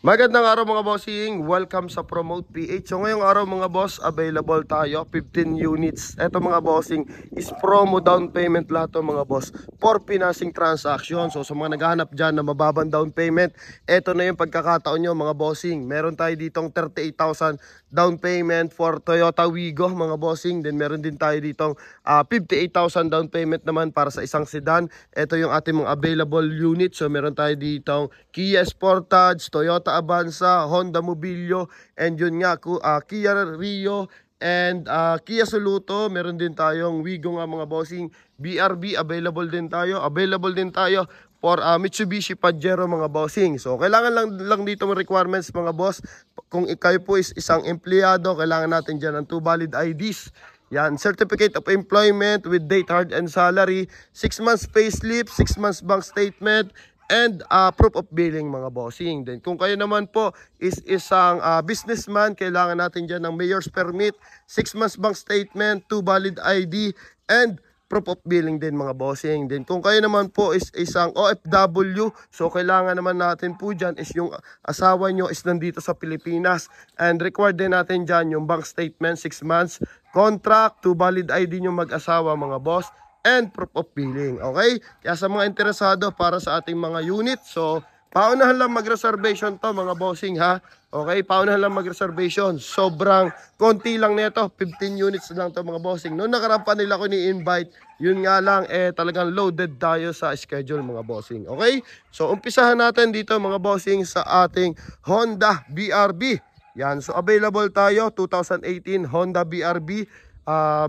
Magandang araw mga bossing, welcome sa Promote PH. So ngayong araw mga boss, available tayo 15 units. Ito mga bossing is promo down payment lahat to mga boss for financing transaction. So sa mga naghahanap dyan na mababang down payment, ito na yung pagkakataon nyo mga bossing. Meron tayo ditong 38,000 down payment for Toyota Wigo mga bossing. Then meron din tayo ditong 58,000 down payment naman para sa isang sedan. Ito yung ating mga available unit. So meron tayo ditong Kia Sportage, Toyota Avanza, Honda Mobilio, and yun nga, Kia Rio, and Kia Soluto. Meron din tayong Wigo nga mga bossing. BRB, available din tayo. Available din tayo for Mitsubishi Pajero mga bossing. So, kailangan lang dito mga requirements mga boss. Kung kayo po is isang empleyado, kailangan natin dyan ng 2 valid IDs. Yan, Certificate of Employment with date, hard, and salary, 6 months payslip, 6 months bank statement, and proof of billing mga bossing. Then kung kayo naman po is isang businessman, kailangan natin dyan ng mayor's permit, 6 months bank statement, 2 valid ID, and proof of billing din mga bossing. Then kung kayo naman po is isang OFW, so kailangan naman natin po dyan is yung asawa nyo is nandito sa Pilipinas, and required din natin dyan yung bank statement, 6 months, contract, 2 valid ID nyo mag-asawa mga boss, and proof of billing. Okay? Kaya sa mga interesado para sa ating mga unit, so paunahan lang mag-reservation to mga bossing ha. Okay? Paunahan lang mag-reservation. Sobrang konti lang nito. 15 units lang to mga bossing. Noong nakaraan pa nila ko ni-invite, yun nga lang talagang loaded tayo sa schedule mga bossing. Okay? So umpisahan natin dito mga bossing sa ating Honda BRB. Yan. So available tayo 2018 Honda BRB.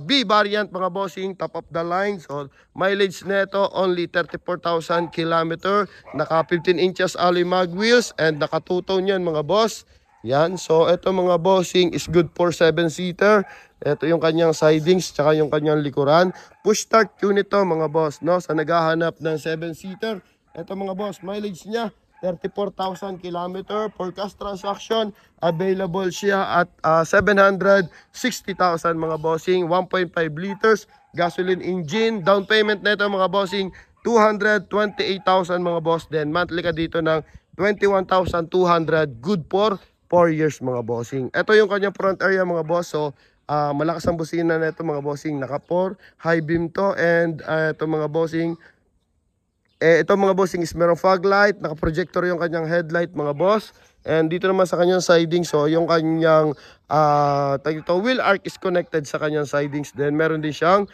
B variant mga bossing, top of the line. So mileage neto only 34,000 km, naka 15 inches alloy mag wheels, and naka 2-tone yan mga boss. Yan, so ito mga bossing is good for 7-seater. Ito yung kanyang sidings, tsaka yung kanyang likuran. Push start unit to mga boss, no? Sa naghahanap ng 7-seater, ito mga boss, mileage niya 34,000 km. For cash transaction, available siya at 760,000 mga bossing. 1.5 liters gasoline engine. Down payment nito mga bossing 228,000 mga boss. Then monthly ka dito ng 21,200. Good for 4 years mga bossing. Ito yung kanyang front area mga boss. So malakas ang busina nito mga bossing. Naka 4 high beam to, and ito mga bossing, ito mga bossing is merong fog light, naka-projector yung kanyang headlight mga boss. And dito naman sa kanyang siding, so yung kanyang wheel arc is connected sa kanyang sidings. Then meron din siyang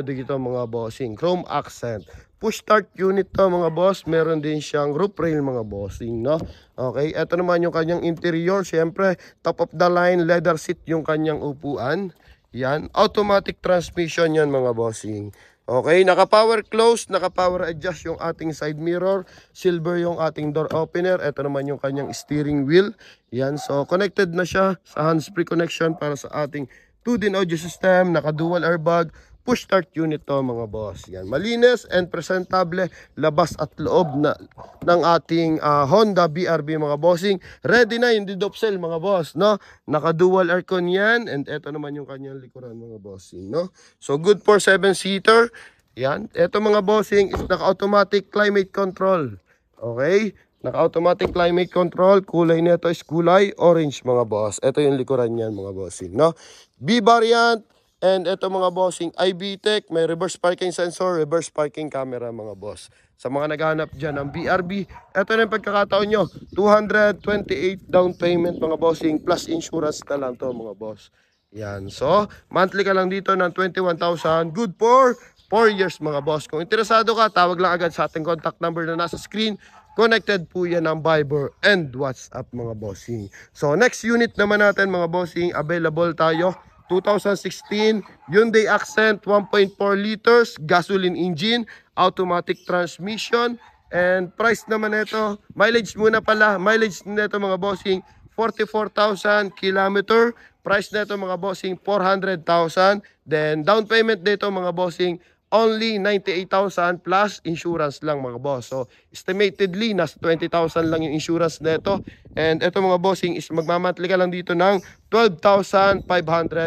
dito mga bossing, chrome accent. Push start unit to mga boss. Meron din siyang roof rail mga bossing, no? Okay, ito naman yung kanyang interior. Siyempre, top of the line, leather seat yung kanyang upuan. Yan, automatic transmission yan mga bossing. Okay, naka-power close, naka-power adjust yung ating side mirror. Silver yung ating door opener. Ito naman yung kanyang steering wheel. Yan, so connected na siya sa hands-free connection para sa ating 2-din audio system. Naka-dual airbag. Push start unit to mga boss. Yan, malinis and presentable labas at loob ng ating Honda BRB mga bossing. Ready na yung didopsel mga boss, no? Naka-dual aircon yan, and ito naman yung kanyang likuran mga bossing, no? So good for 7-seater. Yan, ito mga bossing is naka-automatic climate control. Okay? Naka-automatic climate control. Kulay nito is kulay orange mga boss. Ito yung likuran yan mga bossing, no? B variant. And ito mga bossing, iVTEC, may reverse parking sensor, reverse parking camera mga boss. Sa mga naghahanap dyan ng BRB, ito na yung pagkakataon nyo, 228 down payment mga bossing, plus insurance na lang to mga boss. Yan, so monthly ka lang dito ng 21,000, good for 4 years mga boss. Kung interesado ka, tawag lang agad sa ating contact number na nasa screen. Connected po yan ng Viber and WhatsApp mga bossing. So next unit naman natin mga bossing, available tayo 2016 Hyundai Accent, 1.4 liters gasoline engine, automatic transmission, and price naman nito, mileage muna pala, mileage nito mga bossing 44,000 km, price nito mga bossing 400,000. Then down payment nito mga bossing only 98,000 plus insurance lang mga boss. So estimatedly nasa 20,000 lang yung insurance nito. And ito mga bossing is magmamantli ka lang dito ng 12,500,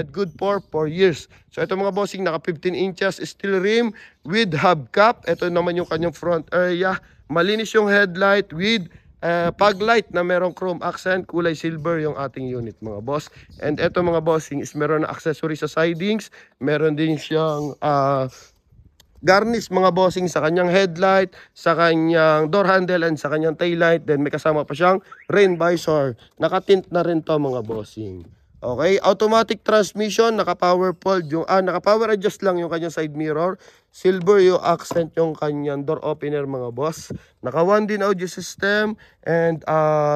good for 4 years. So ito mga bossing, naka 15 inches steel rim with hubcap. Ito naman yung kanyang front area. Malinis yung headlight with Pag light na merong chrome accent, kulay silver yung ating unit mga boss. And eto mga bossing is meron na accessory sa sidings, meron din siyang garnish mga bossing sa kanyang headlight, sa kanyang door handle and sa kanyang taillight. Then may kasama pa siyang rain visor. Nakatint na rin to mga bossing. Okay, automatic transmission, naka-power fold yung naka-power adjust lang yung kanyang side mirror. Silver yung accent yung kanyang door opener mga boss. Naka 1 din audio system and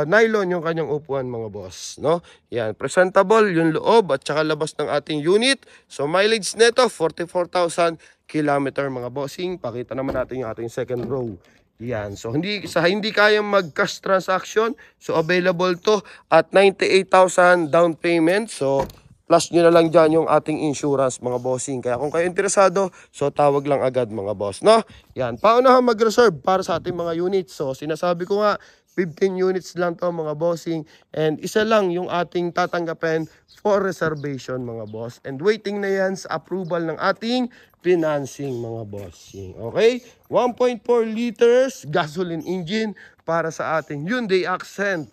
nylon yung kanyang upuan mga boss, no? Yan, presentable yung loob at saka labas ng ating unit. So mileage nito 44,000 kilometer mga bossing. Pakita naman natin yung ating second row. Yan. So hindi kayang mag-cash transaction, so available to at 98,000 down payment. So plus nyo na lang dyan yung ating insurance mga bossing. Kaya kung kayo interesado, so tawag lang agad mga boss, no? Yan. Paunahan mag-reserve para sa ating mga units. So sinasabi ko nga 15 units lang to mga bossing and isa lang yung ating tatanggapin for reservation mga boss. And waiting na yan sa approval ng ating financing mga bossing. Okay? 1.4 liters gasoline engine para sa ating Hyundai Accent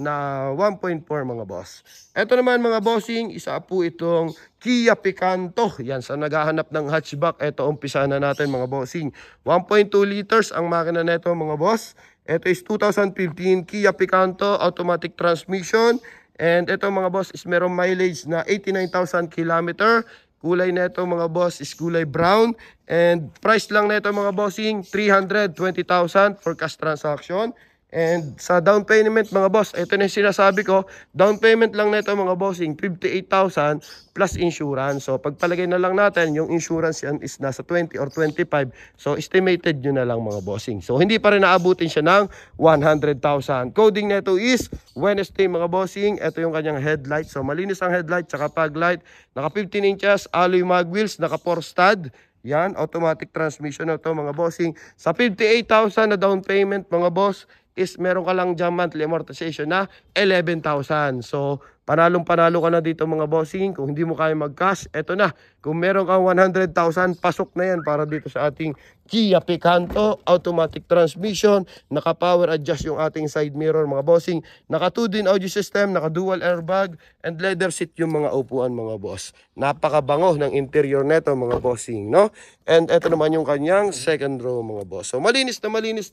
na 1.4 mga boss. Ito naman mga bossing, isa po itong Kia Picanto. Yan, sa naghahanap ng hatchback, ito umpisa na natin mga bossing. 1.2 liters ang makina nito mga boss. Ito is 2015 Kia Picanto automatic transmission. And ito mga boss is merong mileage na 89,000 kilometer. Kulay nito mga boss is kulay brown. And price lang nito mga bossing 320,000 for cash transaction. And sa down payment mga boss, ito na yung sinasabi ko, down payment lang nito mga bossing 58,000 plus insurance. So pagpalagay na lang natin, yung insurance yan is nasa 20 or 25. So estimated nyo na lang mga bossing. So hindi pa rin naabutin siya ng 100,000. Coding nito is Wednesday mga bossing. Ito yung kanyang headlight. So malinis ang headlight tsaka fog light. Naka 15 inches alloy mag wheels, naka 4 stud. Yan, automatic transmission na ito mga bossing. Sa 58,000 na down payment mga boss, is meron ka lang dyan monthly amortization na 11,000. So, panalong-panalo ka na dito mga bossing. Kung hindi mo kaya mag-cash, eto na. Kung meron kang 100,000, pasok na yan para dito sa ating Kia Picanto, automatic transmission, naka-power adjust yung ating side mirror mga bossing, naka 2 din audio system, naka dual airbag, and leather seat yung mga upuan mga boss. Napakabango ng interior neto mga bossing, no? And eto naman yung kanyang second row mga boss. So malinis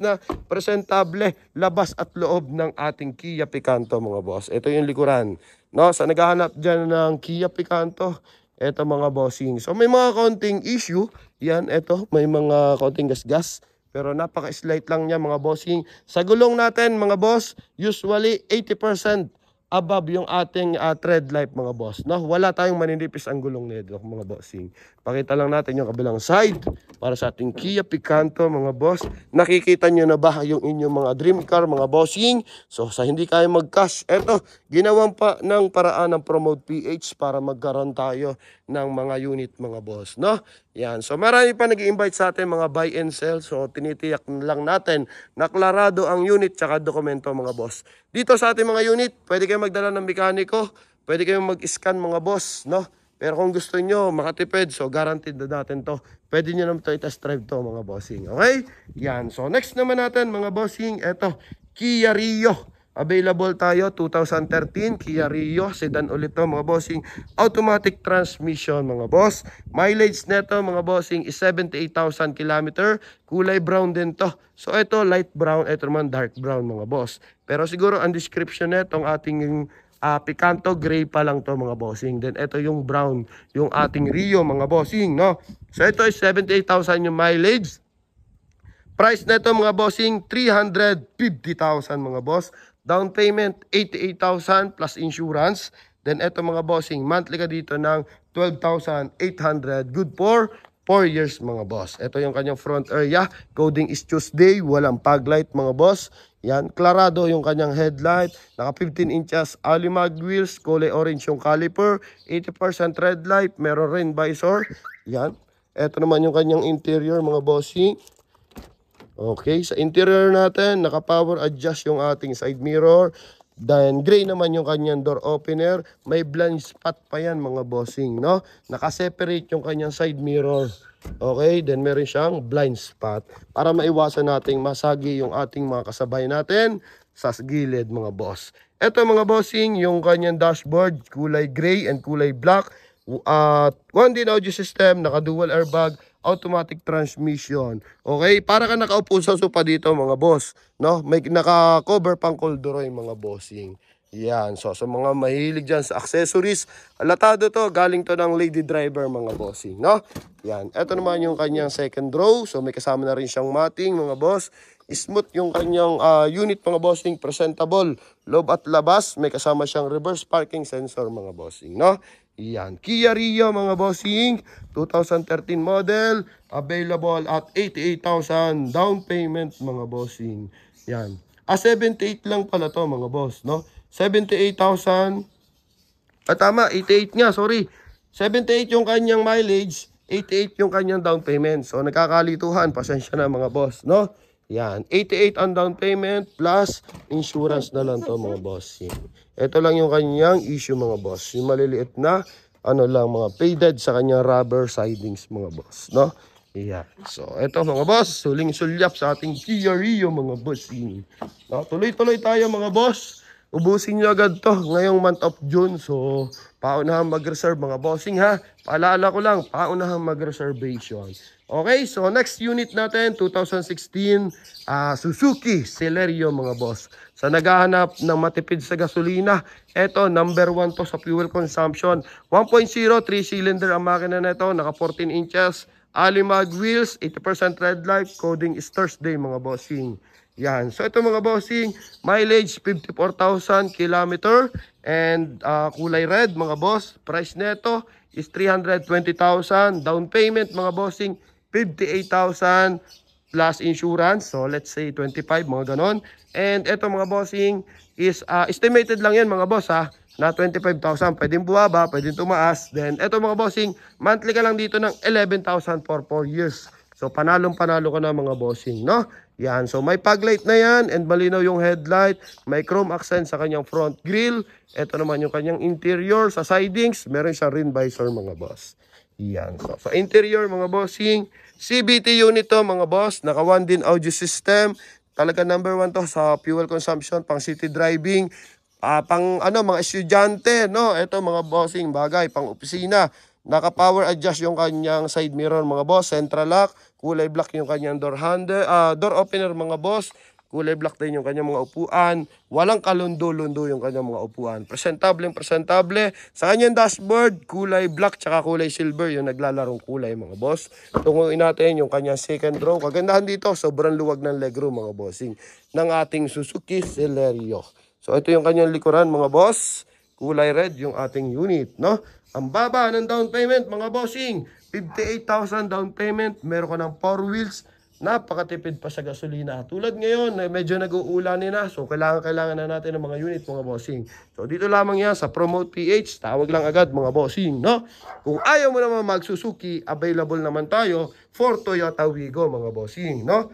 na presentable, labas at loob ng ating Kia Picanto mga boss. Ito yung likuran, no? Sa naghahanap dyan ng Kia Picanto, eto mga bossing. So may mga konting issue. Yan, eto. May mga konting gas-gas. Pero napaka-slight lang niya mga bossing. Sa gulong natin mga boss, usually 80% above yung ating tread life mga boss. No? Wala tayong maninipis ang gulong nito mga bossing. Pakita lang natin yung kabilang side para sa ating Kia Picanto mga boss. Nakikita nyo na ba yung inyong mga dream car mga bossing? So sa hindi kayo mag-cash, eto, ginawan pa ng paraan ng Promote PH para magkaroon tayo ng mga unit mga boss. No? Yan. So marami pa nag-i-invite sa atin mga buy and sell. So tinitiyak lang natin na klarado ang unit tsaka dokumento mga boss. Dito sa ating mga unit, pwede kayong magdala ng mekaniko, pwede kayong mag-scan mga boss, no? Pero kung gusto nyo makatipid, so guaranteed na natin to. Pwede nyo naman ito i-test drive to mga bossing. Okay? Yan. So next naman natin mga bossing, eto, Kia Rio. Available tayo, 2013, Kia Rio, sedan ulit to mga bossing. Automatic transmission mga boss. Mileage neto mga bossing is 78,000 kilometer. Kulay brown din to. So ito light brown, ito naman dark brown mga boss. Pero siguro ang description netong ating Picanto, gray pa lang to mga bossing. Then ito yung brown, yung ating Rio mga bossing, no? So ito is 78,000 yung mileage. Price neto mga bossing, 350,000 mga boss. Down payment, 88,000 plus insurance. Then ito mga bossing, monthly ka dito ng 12,800. Good for 4 years mga boss. Ito yung kanyang front area. Coding is Tuesday. Walang fog light mga boss. Yan, klarado yung kanyang headlight. Naka 15 inches alloy mag wheels. Kulay orange yung caliper. 80% red light. Meron rain visor. Yan. Ito naman yung kanyang interior mga bossing. Okay, sa interior natin, naka-power adjust yung ating side mirror. Then, gray naman yung kanyang door opener. May blind spot pa yan mga bossing, no? Naka-separate yung kanyang side mirror. Okay, then meron siyang blind spot. Para maiwasan nating masagi yung ating mga kasabay natin sa gilid mga boss. Ito mga bossing, yung kanyang dashboard, kulay gray and kulay black. One din audio system, naka dual airbag, automatic transmission. Okay, para ka nakaupo sa sopa dito mga boss, no? May naka-cover pang corduroy mga bossing. Yan, so sa mga mahilig dyan sa accessories, alatado to, galing to ng lady driver mga bossing, no? Yan, ito naman yung kanyang second row, so may kasama na rin siyang matting mga boss. Smooth yung kanyang unit mga bossing, presentable, loob at labas, may kasama siyang reverse parking sensor mga bossing, no? Yan, Kia Rio mga bossing, 2013 model, available at 88,000 down payment mga bossing. Yan, 78 lang pala to mga boss, no? 78,000. Tama, 88 nga, sorry. 78 yung kanyang mileage, 88 yung kanyang down payment. So, nagkakalituhan. Pasensya na mga boss, no? Yan, 88 ang down payment plus insurance na lang to mga boss. Ito lang yung kanyang issue mga boss. Yung maliliit na, ano lang, mga faded sa kanyang rubber sidings mga boss, no? Yan. So, ito mga boss, suling-sulyap sa ating Kia Rio mga boss. No? Tuloy-tuloy tayo mga boss. Ubusin nyo agad to ngayong month of June. So, paunahan mag-reserve mga bossing ha. Paalala ko lang, paunahan mag-reservation. Okay, so next unit natin, 2016 Suzuki Celerio mga boss. Sa naghahanap ng matipid sa gasolina, eto number 1 to sa fuel consumption. 1.0, 3-cylinder ang makina na ito, naka 14 inches. Alimag wheels, 80% red light, coding is Thursday mga bossing. Yan. So ito mga bossing, mileage 54,000 kilometer and kulay red mga boss. Price neto is 320,000. Down payment mga bossing 58,000 plus insurance. So let's say 25 mga ganon. And ito mga bossing is estimated lang yan mga boss ha. Na 25,000. Pwedeng buwaba, pwedeng tumaas. Then ito mga bossing, monthly ka lang dito ng 11,000 for 4 years. So panalong-panalo ka na mga bossing, no? Yan, so may fog light na yan and malinaw yung headlight. May chrome accent sa kanyang front grille. Ito naman yung kanyang interior sa sidings. Meron siyang rim visor mga boss. Yan, so sa interior mga bossing, CVT unit to mga boss. Naka 1 din audio system. Talaga number 1 to sa fuel consumption, pang city driving. Pang mga estudyante, no? Ito mga bossing, bagay, pang opisina. Naka-power adjust yung kanyang side mirror mga boss, central lock, kulay black yung kanyang door handle, door opener mga boss, kulay black din yung kanyang mga upuan, walang kalundo-lundo yung kanyang mga upuan. Presentable sa kanyang dashboard, kulay black tsaka kulay silver yung naglalarong kulay mga boss. Tunguin natin yung kanyang second row. Kagandahan dito, sobrang luwag ng legroom mga bossing ng ating Suzuki Celerio. So ito yung kanyang likuran mga boss, kulay red yung ating unit, no? Ang baba ng down payment mga bossing, 58,000 down payment, meron ka ng 4 wheels, napakatipid pa sa gasolina. Tulad ngayon, medyo nag-uulanin na, so kailangan na natin ng mga unit mga bossing. So dito lamang yan sa Promote PH, tawag lang agad mga bossing, no? Kung ayaw mo naman mag-Suzuki, available naman tayo for Toyota Wigo mga bossing, no?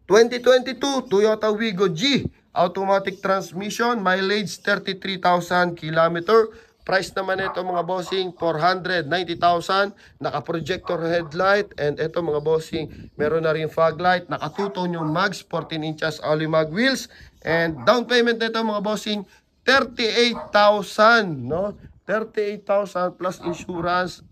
2022 Toyota Wigo G, automatic transmission, mileage 33,000 kilometer. Price naman ito mga bossing, 490,000. Naka-projector headlight. And ito mga bossing, meron na rin fog light. Naka-two-tone yung mags, 14 inches Alimag wheels. And down payment nito mga bossing, 38,000. No? 38,000 plus insurance.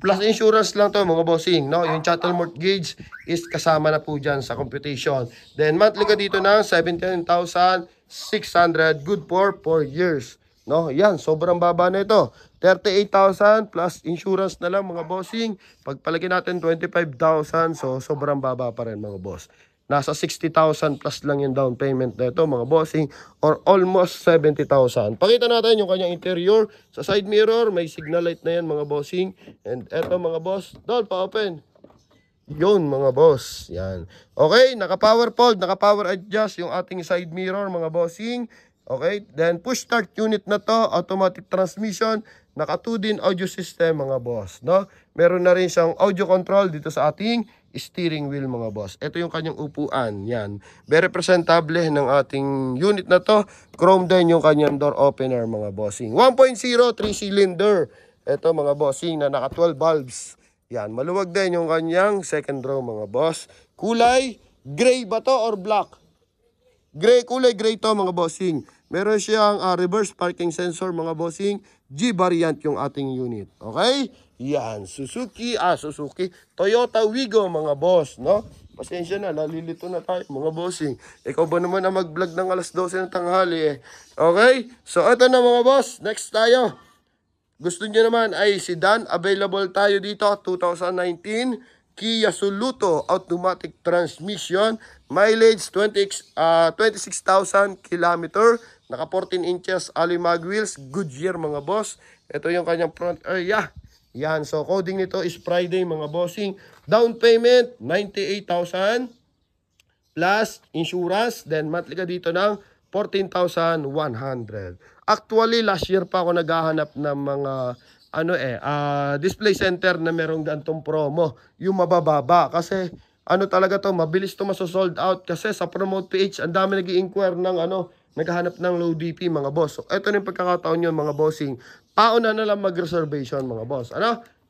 Plus insurance lang to mga bossing. No? Yung chattel mortgage is kasama na po dyan sa computation. Then monthly ka dito ng 17,600. Good for 4 years. No, yan, sobrang baba na ito. 38,000 plus insurance na lang mga bossing. Pagpalagay natin 25,000, so sobrang baba pa rin mga boss. Nasa 60,000 plus lang yung down payment na ito mga bossing, or almost 70,000. Pakita natin yung kanyang interior. Sa side mirror, may signal light na yan mga bossing. And eto mga boss, doon pa-open. Yun mga boss, yan. Okay, naka-power fold, naka-power adjust yung ating side mirror mga bossing. Okay, then push start unit na to, automatic transmission, naka 2 din audio system mga boss, no? Meron na rin siyang audio control dito sa ating steering wheel mga boss. Ito yung kanyang upuan, yan. Very presentable ng ating unit na to. Chrome din yung kanyang door opener mga bossing. 1.0 3-cylinder. Ito mga bossing na naka 12 bulbs. Yan, maluwag din yung kanyang second row mga boss. Kulay gray ba to or black? Gray, kulay gray to mga bossing. Meron siyang reverse parking sensor mga bossing. G variant yung ating unit. Okay? Yan. Suzuki. Toyota Wigo mga boss. No? Pasensya na. Nalilito na tayo mga bossing. Ikaw ba naman na mag-vlog ng alas 12 ng tanghali eh. Okay? So ito na mga boss. Next tayo. Gusto nyo naman ay sedan. Available tayo dito. 2019. Kia Soluto automatic transmission, mileage 26,000 kilometer, naka 14 inches alloy mag wheels, Goodyear mga boss. Ito yung kanyang front area. Yan, so coding nito is Friday mga bossing. Down payment 98,000 plus insurance, then monthly ka dito ng 14,100. Actually, last year pa ako naghahanap ng mga display center na merong gantong promo, yung mabababa. Kasi talaga to, mabilis to masosold out. Kasi sa Promote PH, ang dami nag-i-inquire ng naghahanap ng low DP mga boss. So, ito na yung pagkakataon yun mga bossing. Pauna na lang mag-reservation mga boss.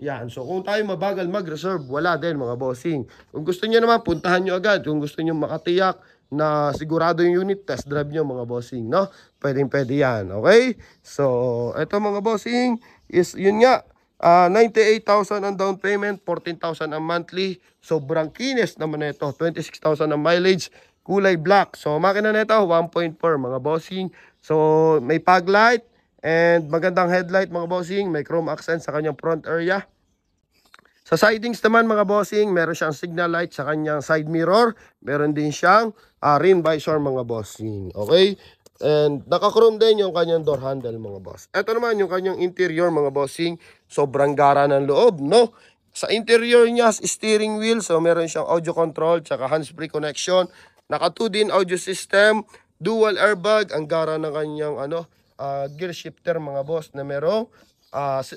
Yan. So, kung tayo mabagal mag-reserve, wala din mga bossing. Kung gusto niyo naman, puntahan nyo agad. Kung gusto niyo makatiyak na sigurado yung unit, test drive nyo mga bossing, no? Pwede yan, okay? So, ito mga bossing is, yun nga, 98,000 ang down payment, 14,000 ang monthly. Sobrang kinis naman ito, 26,000 ang mileage, kulay black. So, makina nito, 1.4 mga bossing. So, may fog light and magandang headlight mga bossing. May chrome accent sa kanyang front area. Sa sidings naman mga bossing, meron siyang signal light sa kanyang side mirror. Meron din siyang rim visor mga bossing. Okay? And naka-chrome din yung kanyang door handle mga boss. Ito naman yung kanyang interior mga bossing. Sobrang gara ng loob, no? Sa interior niya, steering wheel. So meron siyang audio control, tsaka hands-free connection. Naka 2 din audio system. Dual airbag. Ang gara ng kanyang gear shifter mga boss na merong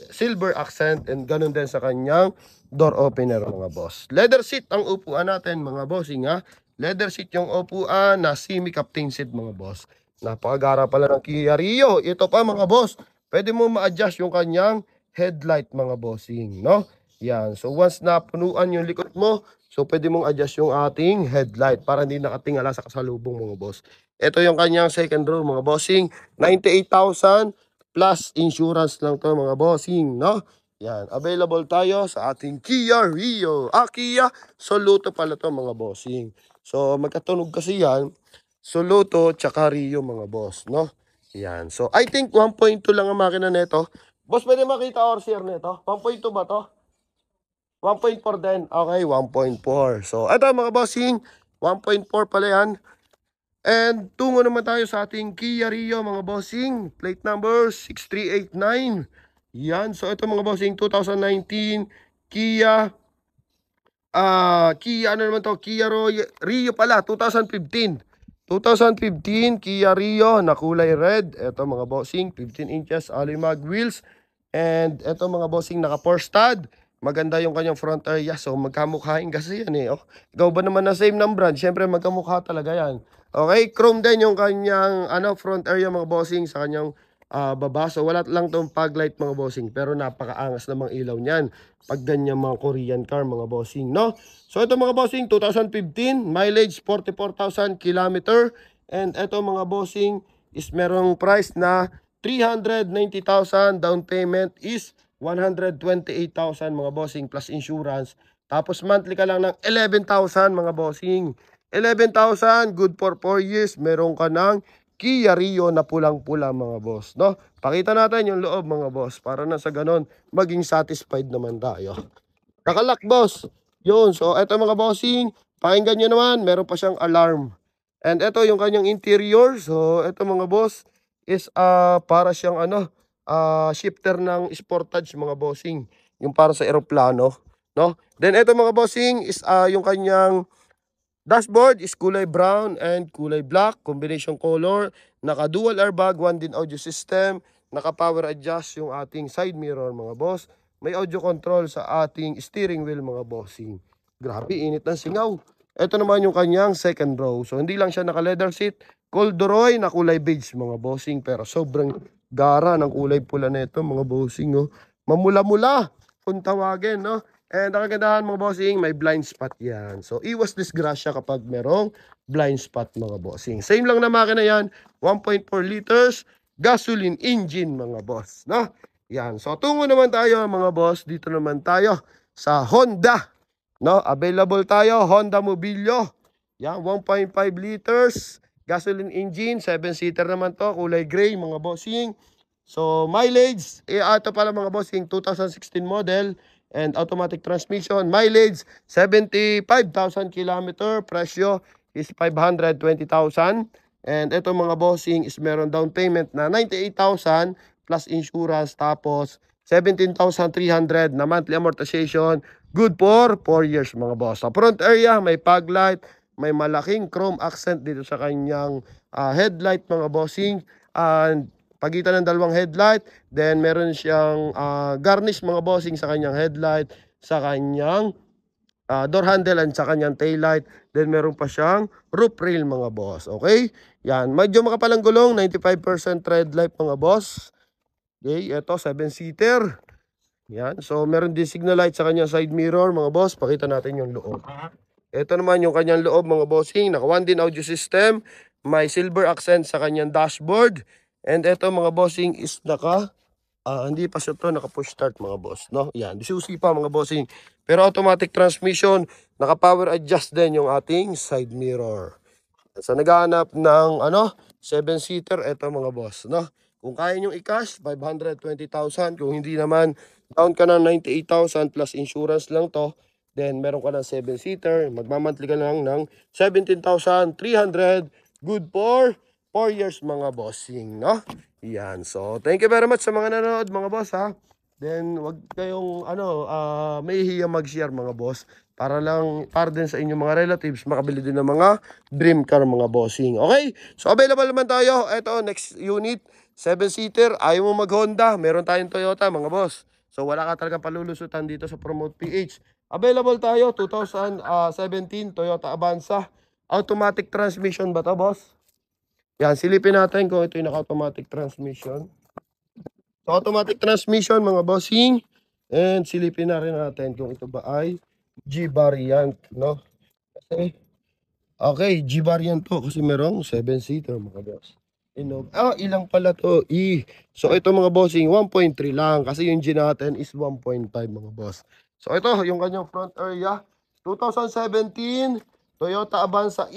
silver accent, and ganun din sa kanyang door opener mga boss. Leather seat ang upuan natin mga bossing ha. Leather seat yung upuan na semi-captain seat mga boss. Napakagara pala ng Kia Rio. Ito pa mga boss, pwede mo ma-adjust yung kanyang headlight mga bossing, no? Yan. So once na punuan yung likod mo, so pwede mong adjust yung ating headlight para hindi nakatingala sa kasalubong mga boss. Ito yung kanyang second row mga bossing. 98,000 plus insurance lang to mga bossing, no? Yan, available tayo sa ating Kia Rio. Kia Soluto pala to mga bossing. So magkatunog kasi yan, Soluto tsaka Rio mga boss, no? Yan. So I think 1.2 lang ang makina nito. Boss, pwede makita RCR nito? 1.2 ba to? 1.4 din. Okay, 1.4. So ito mga bossing, 1.4 pala yan. And tungo naman tayo sa ating Kia Rio mga bossing. Plate number 6389. Yan. So ito mga bossing 2019 Kia ano naman to? Kia Rio pala 2015. 2015 Kia Rio na kulay red. Ito mga bossing 15 inches alloy mag wheels. And ito mga bossing naka 4 stud. Maganda yung kanyang front area. So magkamukhain kasi yan eh. Oh. Ikaw ba naman na same ng brand? Siyempre magkamukha talaga yan. Okay, chrome din yung kanyang front area mga bossing sa kanyang baba. So wala lang tong fog light mga bossing, pero napakaangas na mga ilaw niyan pag ganyan mga Korean car mga bossing, no? So ito mga bossing 2015, mileage 44,000 kilometer, and ito mga bossing is merong price na 390,000, down payment is 128,000 mga bossing plus insurance. Tapos monthly ka lang ng 11,000 mga bossing. 11,000, good for 4 years. Meron ka ng Kia Rio na pulang-pula mga boss, no? Pakita natin yung loob mga boss para na sa ganon maging satisfied naman tayo. Nakalak boss. Yun, so eto mga bossing, pakinggan nyo naman, meron pa siyang alarm. And eto yung kanyang interior. So eto mga boss is para siyang shifter ng Sportage mga bossing. Yung para sa eroplano, no? Then eto mga bossing is yung kanyang dashboard is kulay brown and kulay black, combination color. Naka dual airbag, 1 din audio system. Naka power adjust yung ating side mirror mga boss. May audio control sa ating steering wheel mga bossing. Grabe, init ng singaw. Ito naman yung kanyang second row. So hindi lang siya naka leather seat, corduroy na kulay beige mga bossing. Pero sobrang gara ng kulay pula nito mga bossing. Oh. Mamula-mula kung tawagin, no? And ang kagandahan mga bossing, may blind spot yan. So, iwas disgrasya kapag merong blind spot mga bossing. Same lang na makina yan, 1.4 liters, gasoline engine mga boss, no? Yan, so tungo naman tayo mga boss, dito naman tayo sa Honda, no? Available tayo, Honda Mobilio. Yan, 1.5 liters, gasoline engine, 7-seater naman to, kulay gray mga bossing. So mileage, ito pala mga bossing, 2016 model and automatic transmission. Mileage, 75,000 kilometer. Presyo is 520,000. And ito mga bossing is meron down payment na 98,000 plus insurance. Tapos 17,300 na monthly amortization. Good for 4 years mga boss. Sa front area, may fog light, may malaking chrome accent dito sa kanyang headlight mga bossing. And pagitan ng dalawang headlight, then meron siyang garnish mga bossing sa kanyang headlight, sa kanyang door handle and sa kanyang taillight. Then meron pa siyang roof rail mga boss. Okay? Yan, medyo makapalang gulong, 95% red light mga boss. Okay, ito 7-seater. Yan, so meron din signal light sa kanyang side mirror mga boss. Pakita natin yung loob. Ito naman yung kanyang loob mga bossing. Naka 1 din audio system. May silver accent sa kanyang dashboard. And ito mga bossing is hindi pa siya to naka push start mga boss, no? Yan, disusi pa mga bossing. Pero automatic transmission, naka power adjust din yung ating side mirror. Sa naghahanap ng 7-seater, ito mga boss, no? Kung kaya nyo i-cash, 520,000. Kung hindi naman, down ka ng 98,000 plus insurance lang to. Then meron ka ng 7-seater, magmamonthly ka lang ng 17,300. Good for 4 years mga bossing, no? Yan. So, thank you very much sa mga nanonood mga boss ha. Then, wag kayong may hiya mag-share mga boss. Para din sa inyong mga relatives makabili din ng mga dream car mga bossing. Okay? So, available naman tayo. Ito, next unit, 7-seater. Ayaw mo mag-Honda, meron tayong Toyota mga boss. So, wala ka talagang palulusutan dito sa Promote PH. Available tayo, 2017 Toyota Avanza. Automatic transmission ba to boss? Yan, silipin natin kung ito yung naka-automatic transmission. So, automatic transmission mga bossing. And silipin na rin natin kung ito ba ay G-variant, no? Okay, G-variant to kasi merong 7-seater mga boss. Ilang pala to? So, ito mga bossing, 1.3 lang kasi yung G natin is 1.5 mga boss. So, ito yung kanyang front area. 2017 Toyota Avanza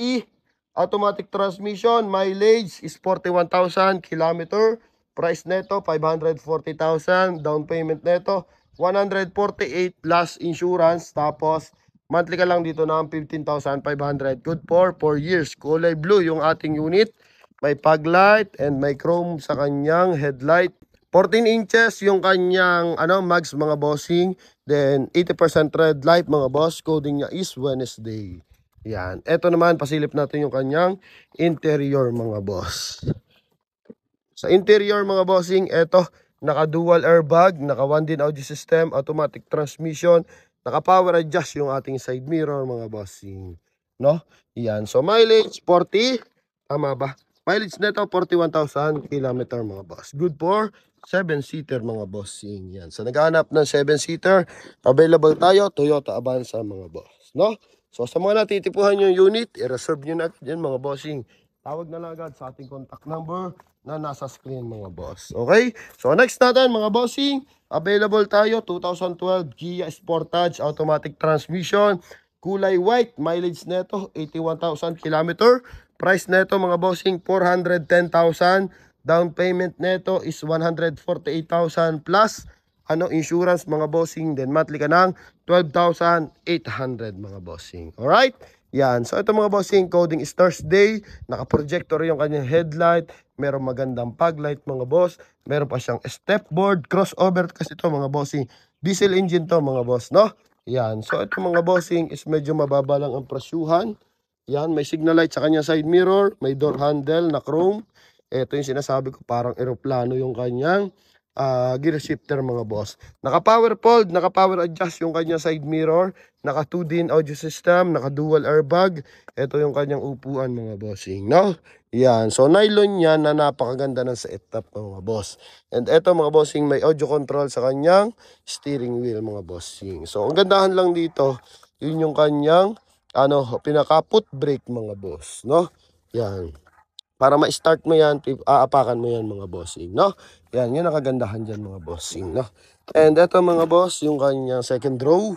automatic transmission, mileage is 41,000 kilometer. Price neto 540,000, down payment neto 148 plus insurance. Tapos monthly ka lang dito ng 15,500. Good for 4 years. Kulay blue yung ating unit. May fog light and may chrome sa kanyang headlight. 14 inches yung kanyang mags mga bossing. Then 80% red light mga boss. Coding niya is Wednesday. Yan. Ito naman, pasilip natin yung kanyang interior mga boss. Sa interior mga bossing, ito, naka dual airbag, naka 1 din audio system, automatic transmission, naka power adjust yung ating side mirror mga bossing. No? Yan. So mileage 40, tama ba? Mileage nito 41,000 kilometer mga boss. Good for 7-seater mga bossing. Yan. So naghahanap ng 7-seater, available tayo, Toyota Avanza mga boss. No? So sa mga natitipuhan yung unit, i-reserve nyo na yan mga bossing. Tawag na lang agad sa ating contact number na nasa screen mga boss. Okay? So next natin mga bossing, available tayo 2012 Kia Sportage automatic transmission, kulay white, mileage neto 81,000 kilometer. Price neto mga bossing 410,000. Down payment neto is 148,000 plus insurance mga bossing, then monthly ka ng 12,800 mga bossing. Alright? Yan. So ito mga bossing, coding is Thursday. Naka-projector yung kanyang headlight. Meron magandang fog light mga boss. Meron pa siyang step board, crossover kasi ito mga bossing. Diesel engine to mga boss, no? Yan. So ito mga bossing is medyo mababa lang ang presyuhan. Yan. May signal light sa kanyang side mirror. May door handle na chrome. Ito yung sinasabi ko, parang eroplano yung kanyang gear shifter mga boss. Naka power fold, naka power adjust yung kanyang side mirror, naka 2 din audio system, naka dual airbag. Ito yung kanyang upuan mga bossing, no? Yan. So nylon yan na napakaganda ng setup mga boss. And ito mga bossing, may audio control sa kanyang steering wheel mga bossing. So ang gandahan lang dito, yun yung kanyang pinaka foot brake mga boss, no? Yan. Para ma-start mo yan, aapakan mo yan mga bossing, no? Yan, yun ang kagandahan dyan mga bossing, no? And eto mga boss, yung kanyang second row.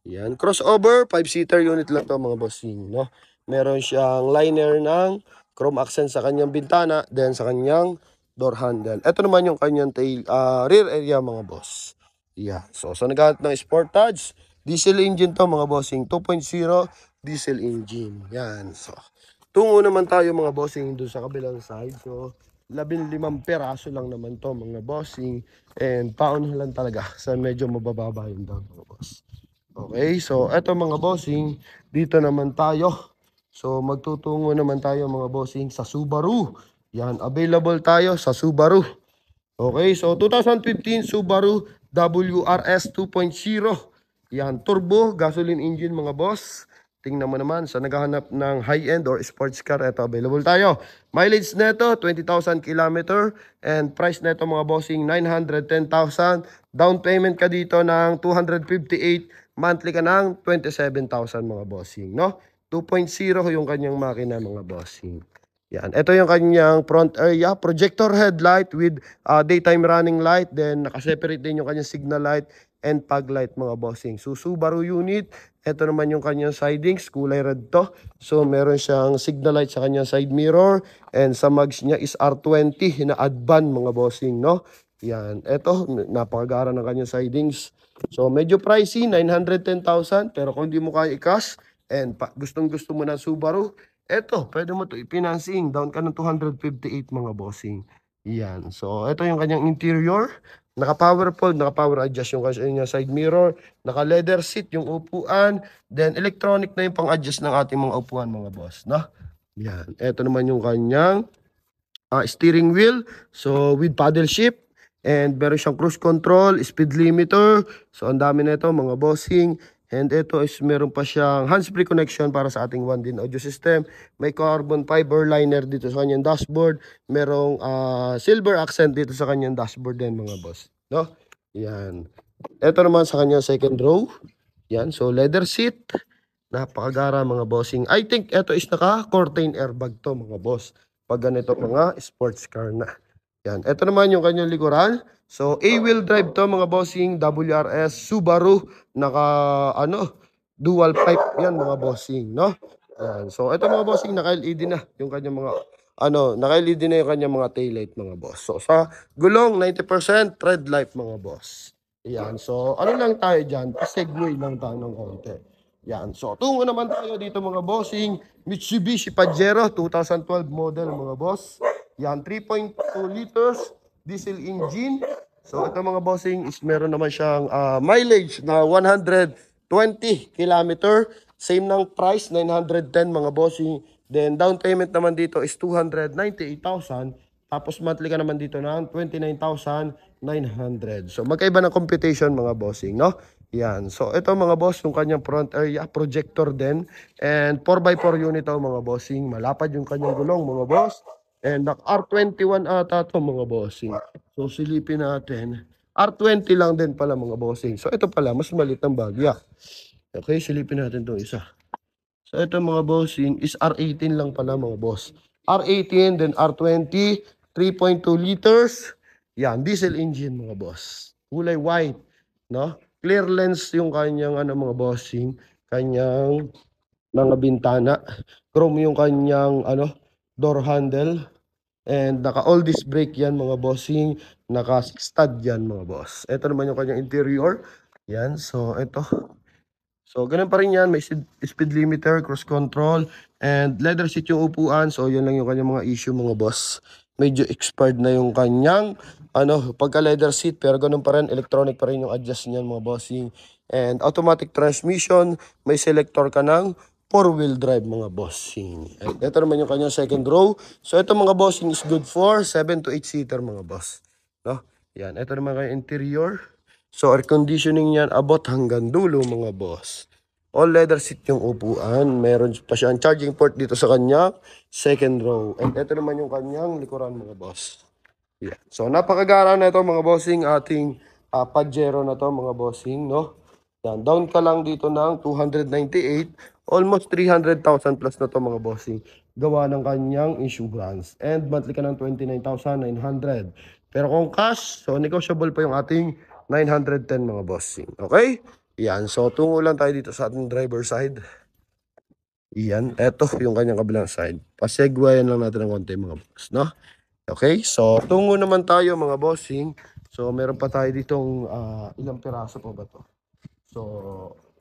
Yan, crossover, 5-seater unit lang to mga bossing, no? Meron siyang liner ng chrome accent sa kanyang bintana, then sa kanyang door handle. Ito naman yung kanyang rear area mga boss. Yeah. So naghahanap ng Sportage, diesel engine to mga bossing, 2.0 diesel engine. Yan. So tungo naman tayo mga bossing doon sa kabilang side. So 15 peraso lang naman to mga bossing, and paon lang talaga sa medyo mabababa yung down mga boss. Okay, so eto mga bossing, dito naman tayo. So magtutungo naman tayo mga bossing sa Subaru. Yan, available tayo sa Subaru. Okay, so 2015 Subaru WRS 2.0. Yan, turbo, gasoline engine mga boss. Tingnan mo naman sa naghahanap ng high-end or sports car, ito available tayo. Mileage neto, 20,000 km. And price neto mga bossing, 910,000. Down payment ka dito ng 258. Monthly ka ng 27,000 mga bossing, no? 2.0 yung kanyang makina mga bossing. Yan. Ito yung kanyang front area. Projector headlight with daytime running light. Then nakaseparate din yung kanyang signal light and fog light mga bossing. So Subaru unit. Ito naman yung kanyang sidings. Kulay red to. So meron siyang signal light sa kanyang side mirror. And sa mags niya is R20 na Advan mga bossing, no? Yan. Ito, napakagara ng kanyang sidings. So medyo pricey, 910,000. Pero kung di mo kaya i-cash and gustong-gusto mo ng Subaru, eto, pwede mo to i-financing. Down ka ng 258 mga bossing. Yan. So, ito yung kanyang interior. Naka-power adjust yung kanyang side mirror. Naka-leather seat yung upuan. Then, electronic na yung pang-adjust ng ating mga upuan mga boss. No? Yan. Ito naman yung kanyang steering wheel. So, with paddle shift. And meron siyang cruise control, speed limiter. So, ang dami na ito mga bossing. And ito is meron pa siyang hands-free connection para sa ating 1DIN audio system. May carbon fiber liner dito sa kanyang dashboard. Merong silver accent dito sa kanyang dashboard din mga boss. No? Yan. Ito naman sa kanyang second row. Yan. So, leather seat. Napakagara mga bossing. I think ito is naka-curtain airbag to mga boss. Pag ganito mga sports car na. Yan. Ito naman yung kanyang likuran. So, A-wheel drive to mga bossing. WRS Subaru. Dual pipe yan mga bossing, no? Yan. So, ito mga bossing, naka-LED na yung kanyang mga, naka-LED na yung kanyang mga taillight mga boss. So, sa gulong, 90% red light mga boss. Yan. So, ano lang tayo dyan? Segway lang tayo ng konti. Yan. So, tungo naman tayo dito mga bossing. Mitsubishi Pajero 2012 model mga boss. Yan, 3.2 liters diesel engine. So, ito mga bossing is meron naman siyang mileage na 120 kilometer. Same ng price, 910 mga bossing. Then, down payment naman dito is 298,000. Tapos, monthly ka naman dito ng 29,900. So, magkaiba ng computation mga bossing, no? Yan. So, ito mga boss, yung kanyang front area, projector din. And 4x4 unit ito mga bossing. Malapad yung kanyang gulong mga boss. And R21 ata ito mga bossing. So silipin natin. R20 lang din pala mga bossing. So ito pala, mas maliit ang bagya. Okay, silipin natin itong isa. So ito mga bossing is R18 lang pala mga boss. R18, then R20, 3.2 liters. Yan, diesel engine mga boss. Kulay white, no? Clear lens yung kanyang mga bossing. Kanyang mga bintana. Chrome yung kanyang door handle. And naka all disc brake yan mga bossing. Naka stud yan mga boss. Ito naman yung kanyang interior. Yan. So ito. So ganun pa rin yan. May speed limiter, cruise control, and leather seat yung upuan. So yun lang yung kanyang mga issue mga boss. Medyo expired na yung kanyang pagka leather seat. Pero ganun pa rin. Electronic pa rin yung adjust niyan mga bossing. And automatic transmission. May selector ka ng 4-wheel drive mga bossing. And ito naman yung kanyang second row. So ito mga bossing is good for 7 to 8 seater mga boss. No? Yan. Ito naman kanyang interior. So air conditioning yan abot hanggang dulo mga boss. All leather seat yung upuan. Meron pa siyang charging port dito sa kanya second row. And ito naman yung kanyang likuran mga boss. Yeah. So napakagara na ito mga bossing ating Pajero na to mga bossing, no? Yan, down ka lang dito ng 298 Almost 300,000 plus na to mga bossing. Gawa ng kanyang insurance. And monthly ka ng 29,900. Pero kung cash, so negotiable pa yung ating 910 mga bossing. Okay? Yan. So tungo lang tayo dito sa ating driver side. Yan. Eto yung kanyang kabilang side. Pasegwayan lang natin ng konti mga boss. No? Okay? So tungo naman tayo mga bossing. So meron pa tayo ditong ilang piraso pa ba to? So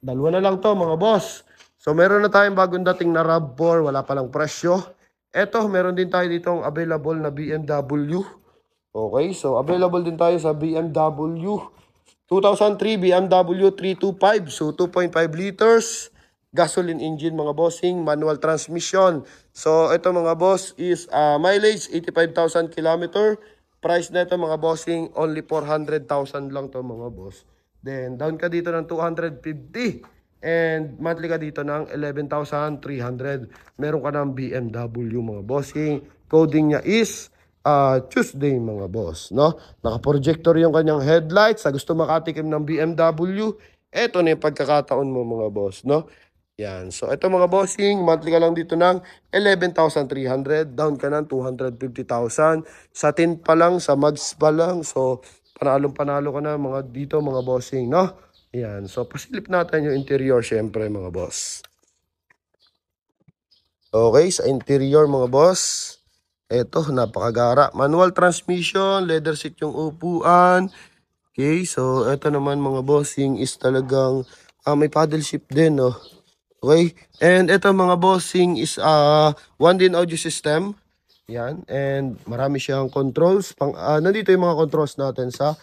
dalawa na lang to mga boss. So meron na tayong bagong dating na RAV4, wala palang presyo. Eto, meron din tayo ditong available na BMW. Okay, so available din tayo sa BMW 2003 BMW 325. So 2.5 liters, gasoline engine mga bossing, manual transmission. So ito mga boss is mileage 85,000 kilometer. Price na ito mga bossing, only 400,000 lang to mga boss. Then down ka dito ng 250. And monthly ka dito ng 11,300. Meron ka ng BMW mga bossing. Coding niya is Tuesday mga boss. No? Naka-projector yung kanyang headlights. Sa gusto makatikim ng BMW, eto na yung pagkakataon mo mga boss. No? Yan. So ito mga bossing, monthly ka lang dito ng 11,300. Down ka ng 250,000. Sa tin pa lang, sa mags pa lang. So panalong-panalo ka na mga dito mga bossing. No? Yan. So, pasilip natin yung interior syempre mga boss. Okay, sa interior mga boss. Ito, napakagara. Manual transmission, leather seat yung upuan. Okay, so ito naman mga bossing is talagang may paddle shift din, no? Okay, and ito mga bossing is one din audio system. Yan, and marami siyang controls. Nandito yung mga controls natin sa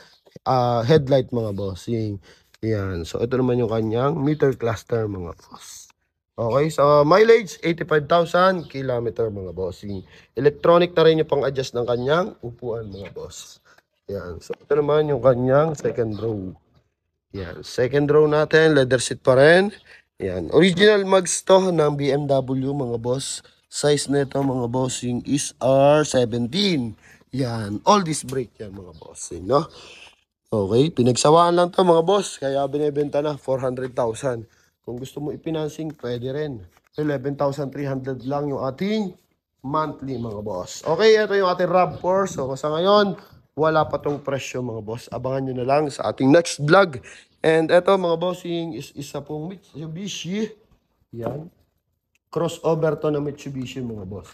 headlight mga bossing. Yan. So, ito naman yung kanyang meter cluster mga boss. Okay. So, mileage, 85,000 kilometer mga bossing. Electronic na rin yung pang-adjust ng kanyang upuan mga boss. Yan. So, ito naman yung kanyang second row. Yan. Second row natin, leather seat pa rin. Yan. Original mags to ng BMW mga boss. Size nito mga bossing is R17. Yan. All disc brake yan mga bossing, no? Okay, pinagsawaan lang to mga boss, kaya binebenta na 400,000. Kung gusto mo ipinancing, pwede rin. 11,300 lang yung ating monthly mga boss. Okay, ito yung ating RAV4. So sa ngayon, wala pa tong presyo mga boss. Abangan nyo na lang sa ating next vlog. And ito mga bossing is isa pong Mitsubishi. Yan. Crossover to na Mitsubishi mga boss.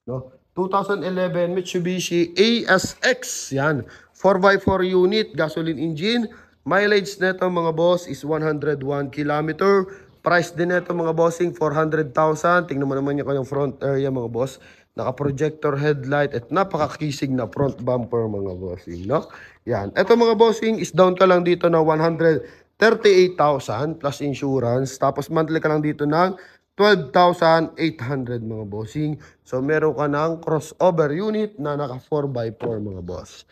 No? 2011 Mitsubishi ASX. Yan. 4x4 unit, gasoline engine. Mileage nito mga boss is 101 kilometer. Price din nito mga bossing 400,000. Tingnan mo naman yung kanyang front area mga boss. Naka-projector headlight at napakakisig na front bumper mga bossing, no? Yan. Ito mga bossing is down ka lang dito na 138,000 plus insurance. Tapos monthly ka lang dito ng 12,800 mga bossing. So meron ka ng crossover unit na naka 4x4 mga boss.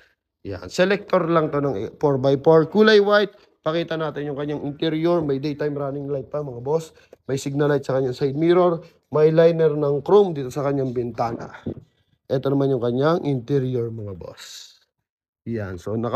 Yan. Selector lang to ng 4x4. Kulay white. Pakita natin yung kanyang interior. May daytime running light pa mga boss. May signal light sa kanyang side mirror. May liner ng chrome dito sa kanyang bintana. Ito naman yung kanyang interior mga boss. Yan. So, 2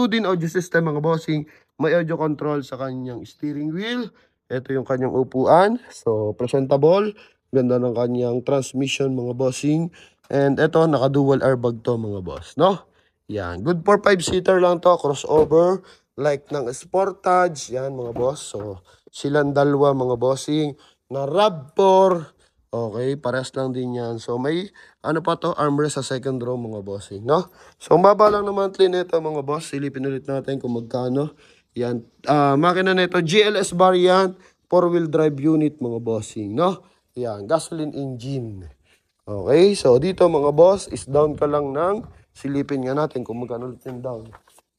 din audio system mga bossing. May audio control sa kanyang steering wheel. Ito yung kanyang upuan. So, presentable. Ganda ng kanyang transmission mga bossing. And ito, naka-dual airbag to mga boss. No? Yan. Good for 5-seater lang to. Crossover. Like ng Sportage. Yan mga boss. So, silang dalawa mga bossing. Na RAV4. Okay, parehas lang din yan. So, may ano pa to, armrest sa second row mga bossing, no? So, ang baba lang ng monthly nito mga boss. Silipin ulit natin kung magkano. Yan. Makina nito, GLS variant, 4-wheel drive unit mga bossing, no? Yan, gasoline engine. Okay, so dito mga boss, is down ka lang ng, silipin nga natin kung magkano ulit yung down.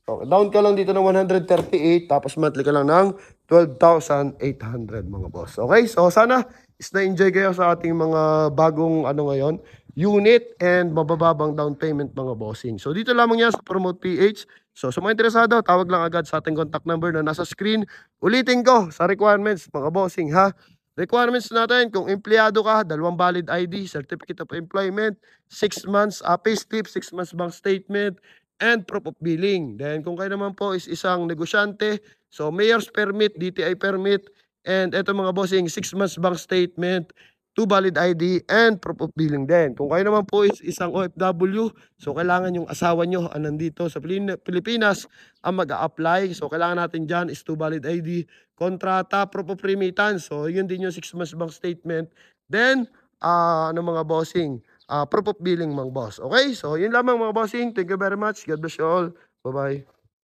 Okay, down ka lang dito ng 138, tapos monthly ka lang ng 12,800 mga boss. Okay, so sana is na-enjoy kayo sa ating mga bagong ngayon, unit and mabababang down payment mga bossing. So dito lamang yan sa Promote PH. So sa mga interesado, tawag lang agad sa ating contact number na nasa screen. Ulitin ko sa requirements mga bossing ha. Requirements natin, kung empleyado ka, 2 valid ID, Certificate of Employment, 6 months payslip, 6 months bank statement, and proof of billing. Then kung kayo naman po is isang negosyante, so mayor's permit, DTI permit, And eto mga bossing, 6 months bank statement, 2 valid ID, and proof of billing din. Kung kayo naman po is isang OFW, so kailangan yung asawa nyo nandito sa Pilipinas ang mag-a-apply. So kailangan natin dyan is 2 valid ID, kontrata, proof of remittance. So yun din yung 6 months bank statement. Then, mga bossing, proof of billing mga boss. Okay? So yun lamang mga bossing. Thank you very much. God bless you all. Bye-bye.